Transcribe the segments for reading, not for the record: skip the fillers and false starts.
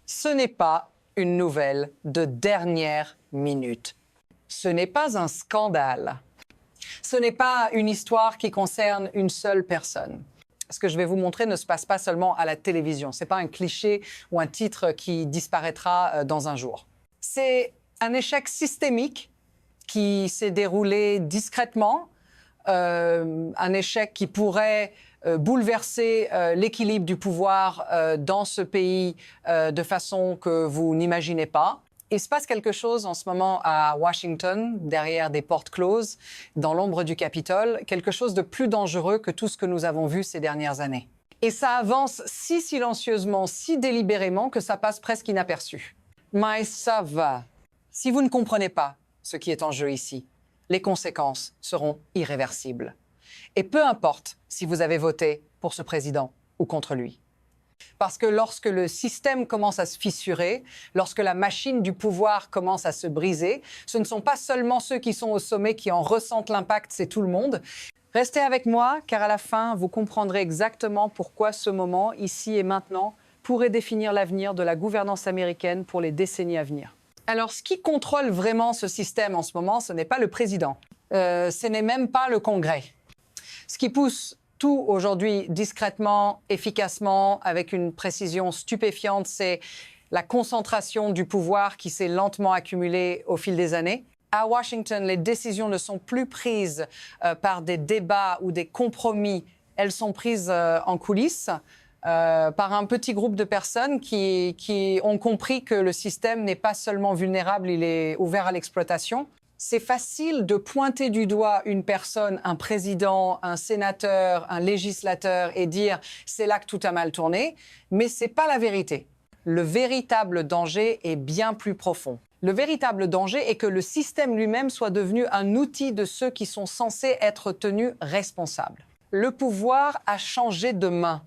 Ce n'est pas une nouvelle de dernière minute. Ce n'est pas un scandale. Ce n'est pas une histoire qui concerne une seule personne. Ce que je vais vous montrer ne se passe pas seulement à la télévision. Ce n'est pas un cliché ou un titre qui disparaîtra dans un jour. C'est un échec systémique qui s'est déroulé discrètement, un échec qui pourrait bouleverser l'équilibre du pouvoir dans ce pays de façon que vous n'imaginez pas. Il se passe quelque chose en ce moment à Washington, derrière des portes closes, dans l'ombre du Capitole, quelque chose de plus dangereux que tout ce que nous avons vu ces dernières années. Et ça avance si silencieusement, si délibérément que ça passe presque inaperçu. Mais ça va. Si vous ne comprenez pas ce qui est en jeu ici, les conséquences seront irréversibles. Et peu importe si vous avez voté pour ce président ou contre lui. Parce que lorsque le système commence à se fissurer, lorsque la machine du pouvoir commence à se briser, ce ne sont pas seulement ceux qui sont au sommet qui en ressentent l'impact, c'est tout le monde. Restez avec moi, car à la fin, vous comprendrez exactement pourquoi ce moment, ici et maintenant, pourrait définir l'avenir de la gouvernance américaine pour les décennies à venir. Alors, ce qui contrôle vraiment ce système en ce moment, ce n'est pas le président. Ce n'est même pas le Congrès. Ce qui pousse tout aujourd'hui discrètement, efficacement, avec une précision stupéfiante, c'est la concentration du pouvoir qui s'est lentement accumulée au fil des années. À Washington, les décisions ne sont plus prises par des débats ou des compromis. Elles sont prises en coulisses par un petit groupe de personnes qui ont compris que le système n'est pas seulement vulnérable, il est ouvert à l'exploitation. C'est facile de pointer du doigt une personne, un président, un sénateur, un législateur et dire « c'est là que tout a mal tourné », mais ce n'est pas la vérité. Le véritable danger est bien plus profond. Le véritable danger est que le système lui-même soit devenu un outil de ceux qui sont censés être tenus responsables. Le pouvoir a changé de main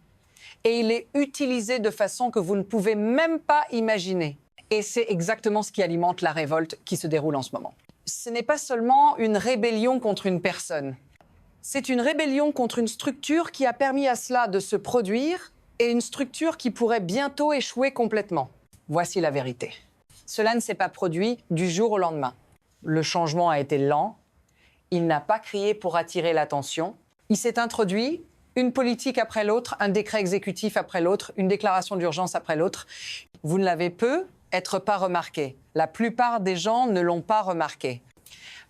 et il est utilisé de façon que vous ne pouvez même pas imaginer. Et c'est exactement ce qui alimente la révolte qui se déroule en ce moment. Ce n'est pas seulement une rébellion contre une personne. C'est une rébellion contre une structure qui a permis à cela de se produire et une structure qui pourrait bientôt échouer complètement. Voici la vérité. Cela ne s'est pas produit du jour au lendemain. Le changement a été lent. Il n'a pas crié pour attirer l'attention. Il s'est introduit, une politique après l'autre, un décret exécutif après l'autre, une déclaration d'urgence après l'autre. Vous ne l'avez peut-être pas remarqué. La plupart des gens ne l'ont pas remarqué.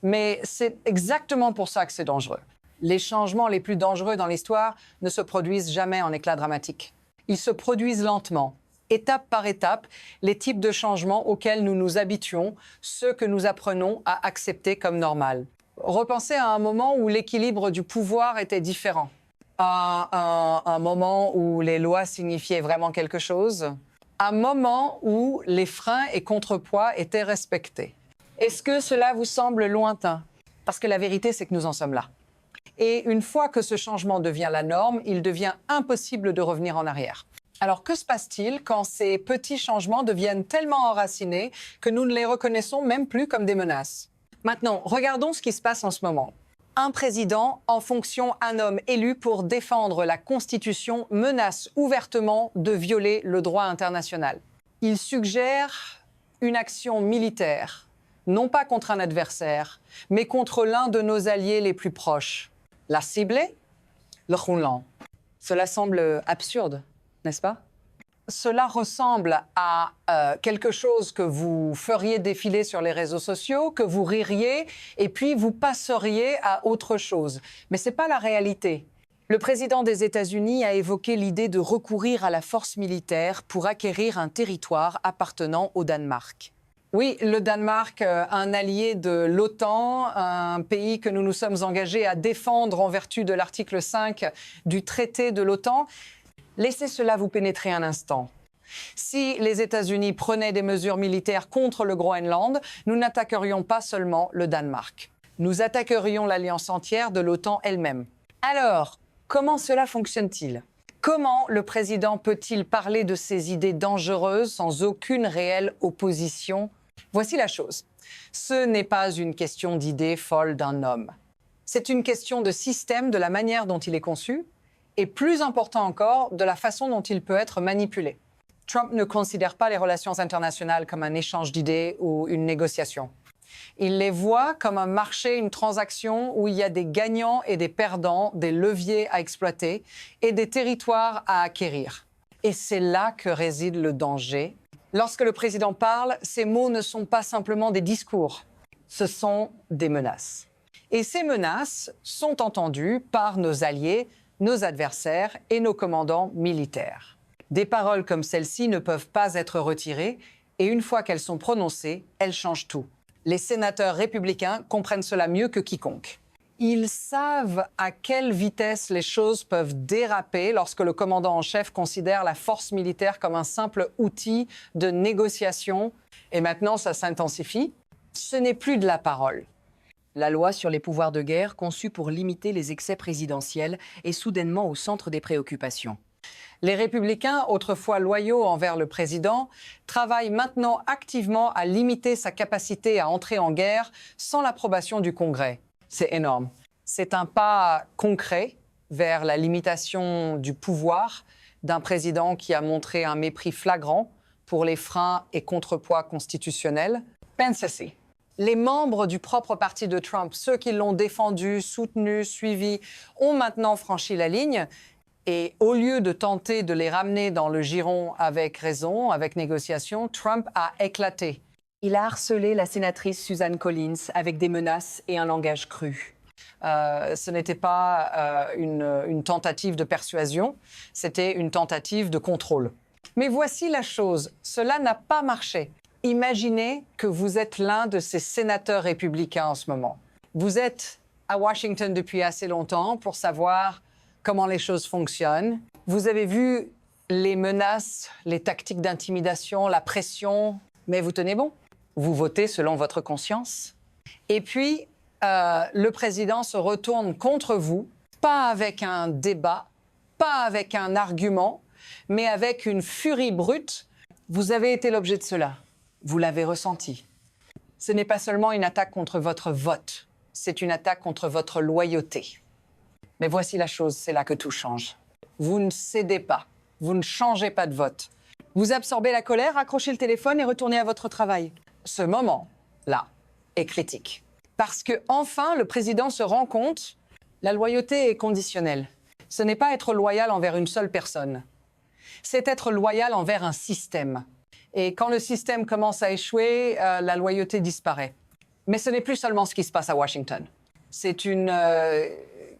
Mais c'est exactement pour ça que c'est dangereux. Les changements les plus dangereux dans l'histoire ne se produisent jamais en éclats dramatiques. Ils se produisent lentement, étape par étape, les types de changements auxquels nous nous habituons, ceux que nous apprenons à accepter comme normal. Repensez à un moment où l'équilibre du pouvoir était différent, à un moment où les lois signifiaient vraiment quelque chose, un moment où les freins et contrepoids étaient respectés. Est-ce que cela vous semble lointain? Parce que la vérité, c'est que nous en sommes là. Et une fois que ce changement devient la norme, il devient impossible de revenir en arrière. Alors que se passe-t-il quand ces petits changements deviennent tellement enracinés que nous ne les reconnaissons même plus comme des menaces? Maintenant, regardons ce qui se passe en ce moment. Un président en fonction, un homme élu pour défendre la Constitution, menace ouvertement de violer le droit international. Il suggère une action militaire, non pas contre un adversaire, mais contre l'un de nos alliés les plus proches. La cible, le Groenland. Cela semble absurde, n'est-ce pas? Cela ressemble à quelque chose que vous feriez défiler sur les réseaux sociaux, que vous ririez et puis vous passeriez à autre chose. Mais ce n'est pas la réalité. Le président des États-Unis a évoqué l'idée de recourir à la force militaire pour acquérir un territoire appartenant au Danemark. Oui, le Danemark, un allié de l'OTAN, un pays que nous nous sommes engagés à défendre en vertu de l'article 5 du traité de l'OTAN. Laissez cela vous pénétrer un instant. Si les États-Unis prenaient des mesures militaires contre le Groenland, nous n'attaquerions pas seulement le Danemark. Nous attaquerions l'alliance entière de l'OTAN elle-même. Alors, comment cela fonctionne-t-il? Comment le président peut-il parler de ces idées dangereuses sans aucune réelle opposition? Voici la chose. Ce n'est pas une question d'idée folle d'un homme. C'est une question de système, de la manière dont il est conçu, et plus important encore, de la façon dont il peut être manipulé. Trump ne considère pas les relations internationales comme un échange d'idées ou une négociation. Il les voit comme un marché, une transaction où il y a des gagnants et des perdants, des leviers à exploiter et des territoires à acquérir. Et c'est là que réside le danger. Lorsque le président parle, ces mots ne sont pas simplement des discours, ce sont des menaces. Et ces menaces sont entendues par nos alliés, nos adversaires et nos commandants militaires. Des paroles comme celle-ci ne peuvent pas être retirées et une fois qu'elles sont prononcées, elles changent tout. Les sénateurs républicains comprennent cela mieux que quiconque. Ils savent à quelle vitesse les choses peuvent déraper lorsque le commandant en chef considère la force militaire comme un simple outil de négociation. Et maintenant, ça s'intensifie. Ce n'est plus de la parole. La loi sur les pouvoirs de guerre, conçue pour limiter les excès présidentiels, est soudainement au centre des préoccupations. Les républicains, autrefois loyaux envers le président, travaillent maintenant activement à limiter sa capacité à entrer en guerre sans l'approbation du Congrès. C'est énorme. C'est un pas concret vers la limitation du pouvoir d'un président qui a montré un mépris flagrant pour les freins et contrepoids constitutionnels. Pensez-y. Les membres du propre parti de Trump, ceux qui l'ont défendu, soutenu, suivi, ont maintenant franchi la ligne. Et au lieu de tenter de les ramener dans le giron avec raison, avec négociation, Trump a éclaté. Il a harcelé la sénatrice Susan Collins avec des menaces et un langage cru. Ce n'était pas une tentative de persuasion, c'était une tentative de contrôle. Mais voici la chose, cela n'a pas marché. Imaginez que vous êtes l'un de ces sénateurs républicains en ce moment. Vous êtes à Washington depuis assez longtemps pour savoir comment les choses fonctionnent. Vous avez vu les menaces, les tactiques d'intimidation, la pression, mais vous tenez bon. Vous votez selon votre conscience. Et puis, le président se retourne contre vous, pas avec un débat, pas avec un argument, mais avec une furie brute. Vous avez été l'objet de cela. Vous l'avez ressenti. Ce n'est pas seulement une attaque contre votre vote, c'est une attaque contre votre loyauté. Mais voici la chose, c'est là que tout change. Vous ne cédez pas, vous ne changez pas de vote. Vous absorbez la colère, accrochez le téléphone et retournez à votre travail. Ce moment-là est critique. Parce que enfin, le président se rend compte, la loyauté est conditionnelle. Ce n'est pas être loyal envers une seule personne. C'est être loyal envers un système. Et quand le système commence à échouer, la loyauté disparaît. Mais ce n'est plus seulement ce qui se passe à Washington. C'est une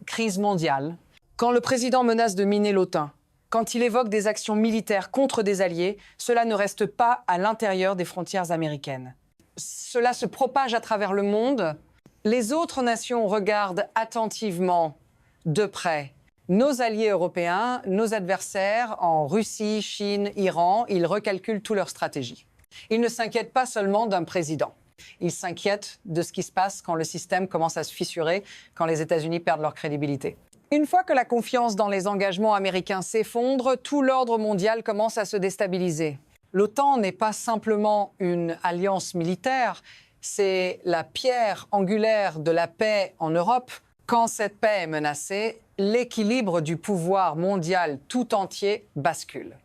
crise mondiale. Quand le président menace de miner l'OTAN, quand il évoque des actions militaires contre des alliés, cela ne reste pas à l'intérieur des frontières américaines. Cela se propage à travers le monde. Les autres nations regardent attentivement, de près, nos alliés européens, nos adversaires en Russie, Chine, Iran. Ils recalculent toute leur stratégie. Ils ne s'inquiètent pas seulement d'un président. Ils s'inquiètent de ce qui se passe quand le système commence à se fissurer, quand les États-Unis perdent leur crédibilité. Une fois que la confiance dans les engagements américains s'effondre, tout l'ordre mondial commence à se déstabiliser. L'OTAN n'est pas simplement une alliance militaire, c'est la pierre angulaire de la paix en Europe. Quand cette paix est menacée, l'équilibre du pouvoir mondial tout entier bascule.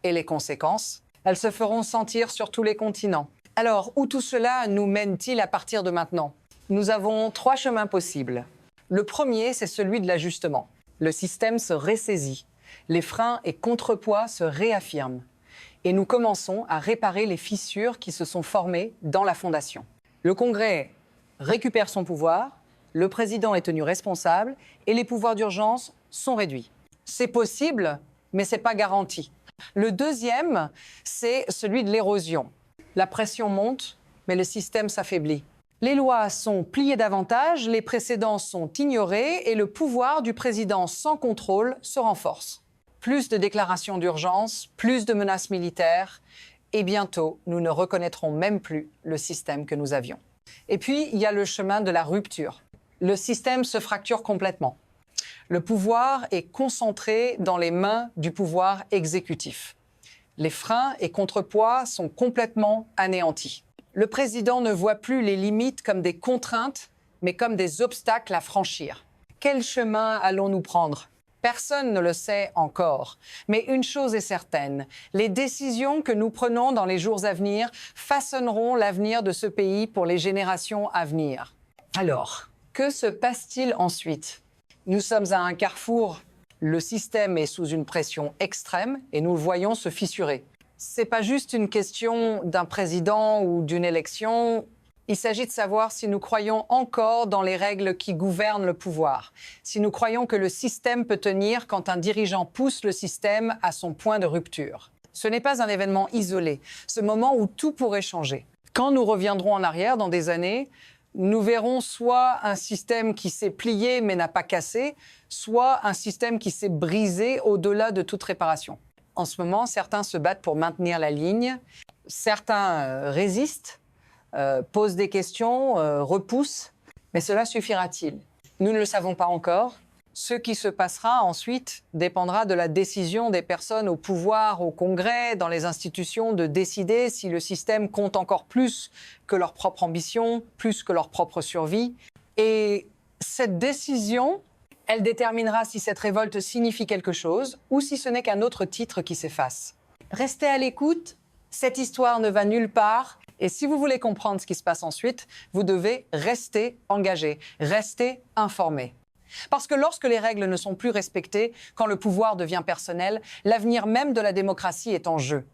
Et les conséquences, elles se feront sentir sur tous les continents. Alors, où tout cela nous mène-t-il à partir de maintenant? Nous avons 3 chemins possibles. Le premier, c'est celui de l'ajustement. Le système se ressaisit. Les freins et contrepoids se réaffirment. Et nous commençons à réparer les fissures qui se sont formées dans la fondation. Le Congrès récupère son pouvoir, le président est tenu responsable et les pouvoirs d'urgence sont réduits. C'est possible, mais ce n'est pas garanti. Le deuxième, c'est celui de l'érosion. La pression monte, mais le système s'affaiblit. Les lois sont pliées davantage, les précédents sont ignorés et le pouvoir du président sans contrôle se renforce. Plus de déclarations d'urgence, plus de menaces militaires et bientôt, nous ne reconnaîtrons même plus le système que nous avions. Et puis, il y a le chemin de la rupture. Le système se fracture complètement. Le pouvoir est concentré dans les mains du pouvoir exécutif. Les freins et contrepoids sont complètement anéantis. Le président ne voit plus les limites comme des contraintes, mais comme des obstacles à franchir. Quel chemin allons-nous prendre? Personne ne le sait encore. Mais une chose est certaine, les décisions que nous prenons dans les jours à venir façonneront l'avenir de ce pays pour les générations à venir. Alors, que se passe-t-il ensuite? Nous sommes à un carrefour. Le système est sous une pression extrême et nous le voyons se fissurer. C'est pas juste une question d'un président ou d'une élection. Il s'agit de savoir si nous croyons encore dans les règles qui gouvernent le pouvoir, si nous croyons que le système peut tenir quand un dirigeant pousse le système à son point de rupture. Ce n'est pas un événement isolé, ce moment où tout pourrait changer. Quand nous reviendrons en arrière dans des années, nous verrons soit un système qui s'est plié mais n'a pas cassé, soit un système qui s'est brisé au-delà de toute réparation. En ce moment, certains se battent pour maintenir la ligne, certains résistent, posent des questions, repoussent, mais cela suffira-t-il? Nous ne le savons pas encore. Ce qui se passera ensuite dépendra de la décision des personnes au pouvoir, au Congrès, dans les institutions, de décider si le système compte encore plus que leur propre ambition, plus que leur propre survie. Et cette décision, elle déterminera si cette révolte signifie quelque chose ou si ce n'est qu'un autre titre qui s'efface. Restez à l'écoute, cette histoire ne va nulle part. Et si vous voulez comprendre ce qui se passe ensuite, vous devez rester engagé, rester informé. Parce que lorsque les règles ne sont plus respectées, quand le pouvoir devient personnel, l'avenir même de la démocratie est en jeu.